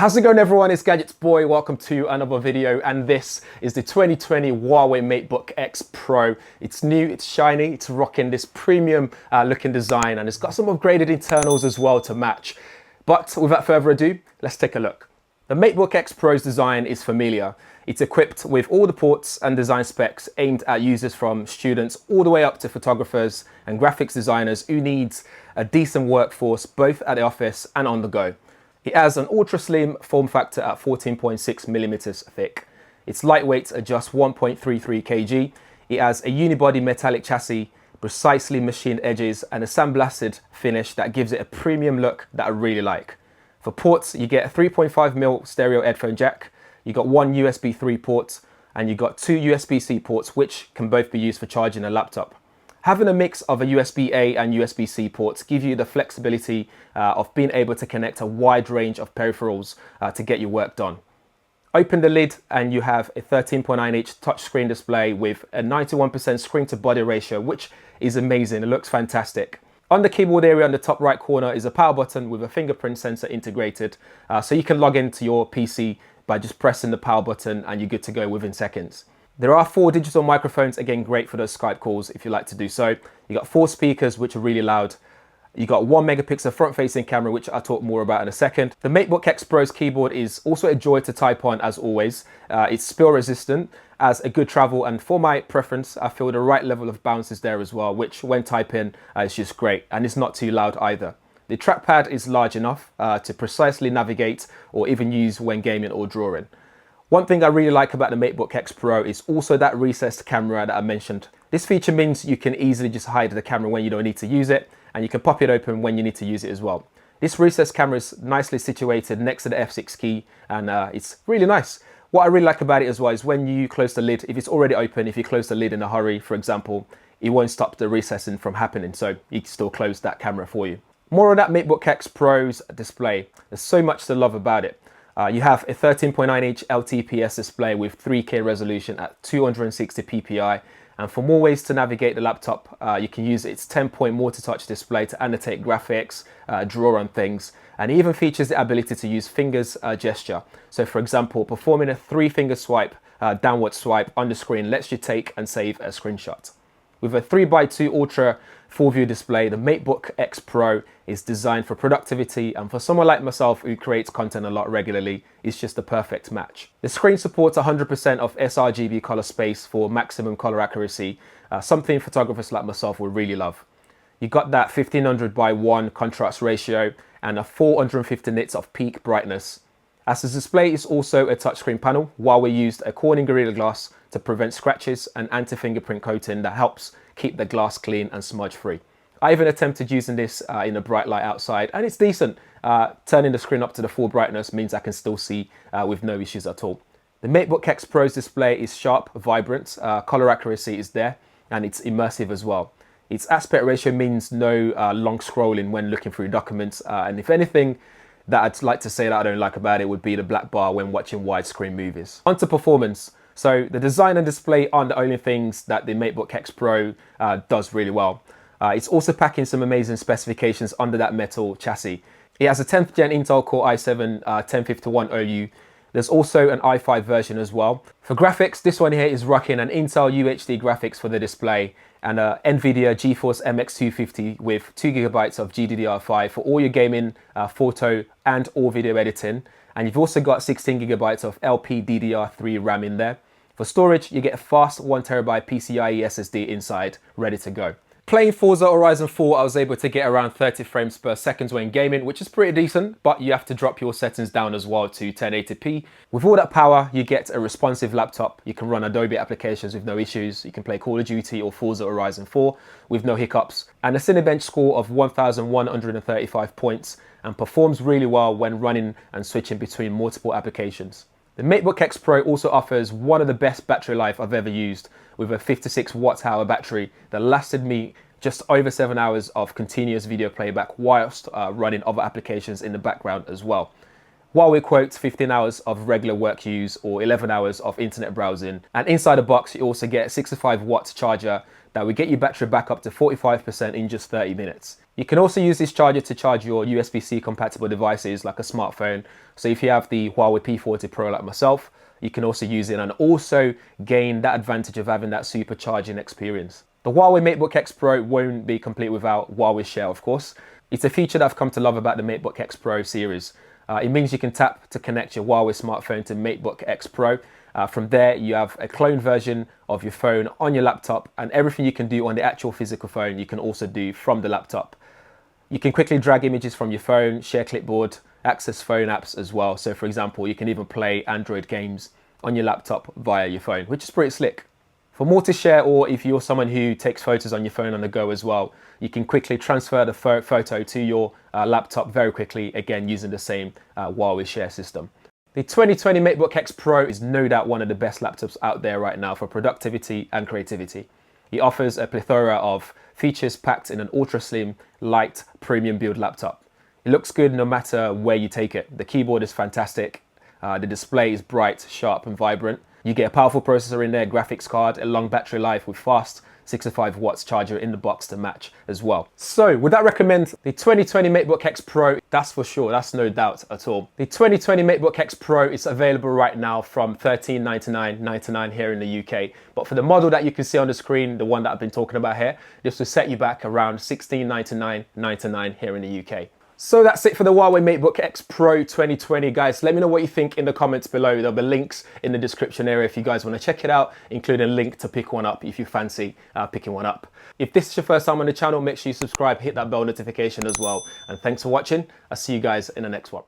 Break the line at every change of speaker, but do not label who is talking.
How's it going, everyone? It's Gadgets Boy. Welcome to another video, and this is the 2020 Huawei MateBook X Pro. It's new, it's shiny, it's rocking this premium looking design, and it's got some upgraded internals as well to match. But without further ado, let's take a look. The MateBook X Pro's design is familiar. It's equipped with all the ports and design specs aimed at users from students all the way up to photographers and graphics designers who needs a decent workforce both at the office and on the go. It has an ultra slim form factor at 14.6 millimeters thick. It's lightweight at just 1.33 kg. It has a unibody metallic chassis, precisely machined edges, and a sandblasted finish that gives it a premium look that I really like. For ports, you get a 3.5mm stereo headphone jack, you got one USB 3 port, and you got two USB-C ports, which can both be used for charging a laptop. Having a mix of a USB-A and USB-C ports give you the flexibility of being able to connect a wide range of peripherals to get your work done. Open the lid and you have a 13.9-inch touchscreen display with a 91% screen-to-body ratio, which is amazing. It looks fantastic. On the keyboard area on the top right corner is a power button with a fingerprint sensor integrated, so you can log into your PC by just pressing the power button and you're good to go within seconds. There are 4 digital microphones, again great for those Skype calls if you like to do so. You got 4 speakers which are really loud. You got 1 megapixel front-facing camera, which I'll talk more about in a second. The MateBook X Pro's keyboard is also a joy to type on as always. It's spill resistant, has a good travel, and for my preference I feel the right level of bounce is there as well, which when typing is just great, and it's not too loud either. The trackpad is large enough to precisely navigate or even use when gaming or drawing. One thing I really like about the MateBook X Pro is also that recessed camera that I mentioned. This feature means you can easily just hide the camera when you don't need to use it, and you can pop it open when you need to use it as well. This recessed camera is nicely situated next to the F6 key, and it's really nice. What I really like about it as well is when you close the lid, if it's already open, if you close the lid in a hurry, for example, it won't stop the recessing from happening, so you can still close that camera for you. More on that MateBook X Pro's display. There's so much to love about it. You have a 13.9-inch LTPS display with 3K resolution at 260 ppi, and for more ways to navigate the laptop, you can use its 10-point multi-touch display to annotate graphics, draw on things, and it even features the ability to use fingers gesture. So for example, performing a 3-finger swipe, downward swipe on the screen lets you take and save a screenshot. With a 3x2 Ultra full-view display, the MateBook X Pro is designed for productivity, and for someone like myself who creates content a lot regularly, it's just the perfect match. The screen supports 100% of sRGB color space for maximum color accuracy, something photographers like myself will really love. You got that 1500:1 contrast ratio and a 450 nits of peak brightness. As the display is also a touchscreen panel, Huawei used a Corning Gorilla Glass to prevent scratches and anti-fingerprint coating that helps keep the glass clean and smudge free. I even attempted using this in a bright light outside, and it's decent. Turning the screen up to the full brightness means I can still see with no issues at all. The MateBook X Pro's display is sharp, vibrant, color accuracy is there, and it's immersive as well. Its aspect ratio means no long scrolling when looking through documents, and if anything that I'd like to say that I don't like about it would be the black bar when watching widescreen movies. Onto performance. So the design and display aren't the only things that the MateBook X Pro does really well. It's also packing some amazing specifications under that metal chassis. It has a 10th gen Intel Core i7-1051OU. There's also an i5 version as well. For graphics, this one here is rocking an Intel UHD graphics for the display and a NVIDIA GeForce MX250 with 2GB of GDDR5 for all your gaming, photo and or video editing. And you've also got 16GB of LPDDR3 RAM in there. For storage, you get a fast 1TB PCIe SSD inside, ready to go. Playing Forza Horizon 4, I was able to get around 30 frames per second when gaming, which is pretty decent, but you have to drop your settings down as well to 1080p. With all that power, you get a responsive laptop. You can run Adobe applications with no issues. You can play Call of Duty or Forza Horizon 4 with no hiccups. And a Cinebench score of 1,135 points, and performs really well when running and switching between multiple applications. The MateBook X Pro also offers one of the best battery life I've ever used, with a 56 watt-hour battery that lasted me just over 7 hours of continuous video playback whilst running other applications in the background as well. Huawei quotes 15 hours of regular work use or 11 hours of internet browsing, and inside the box you also get a 65 watt charger that will get your battery back up to 45% in just 30 minutes. You can also use this charger to charge your USB-C compatible devices like a smartphone. So if you have the Huawei P40 Pro like myself, you can also use it and also gain that advantage of having that supercharging experience. The Huawei MateBook X Pro won't be complete without Huawei Share, of course. It's a feature that I've come to love about the MateBook X Pro series. It means you can tap to connect your Huawei smartphone to MateBook X Pro. From there, you have a cloned version of your phone on your laptop, and everything you can do on the actual physical phone, you can also do from the laptop. You can quickly drag images from your phone, share clipboard, access phone apps as well. So for example, you can even play Android games on your laptop via your phone, which is pretty slick. For more to share, or if you're someone who takes photos on your phone on the go as well, you can quickly transfer the photo to your laptop very quickly, again using the same Huawei Share system. The 2020 MateBook X Pro is no doubt one of the best laptops out there right now for productivity and creativity. It offers a plethora of features packed in an ultra slim, light, premium build laptop. It looks good no matter where you take it. The keyboard is fantastic. The display is bright, sharp and vibrant. You get a powerful processor in there, graphics card, a long battery life with fast 65 watts charger in the box to match as well. So would I recommend the 2020 MateBook X Pro? That's for sure, that's no doubt at all. The 2020 MateBook X Pro is available right now from $1399.99 here in the UK. But for the model that you can see on the screen, the one that I've been talking about here, this will set you back around $1699.99 here in the UK. So that's it for the Huawei MateBook X Pro 2020, guys. Let me know what you think in the comments below. There'll be links in the description area if you guys want to check it out, including a link to pick one up if you fancy picking one up. If this is your first time on the channel, make sure you subscribe, hit that bell notification as well. And thanks for watching. I'll see you guys in the next one.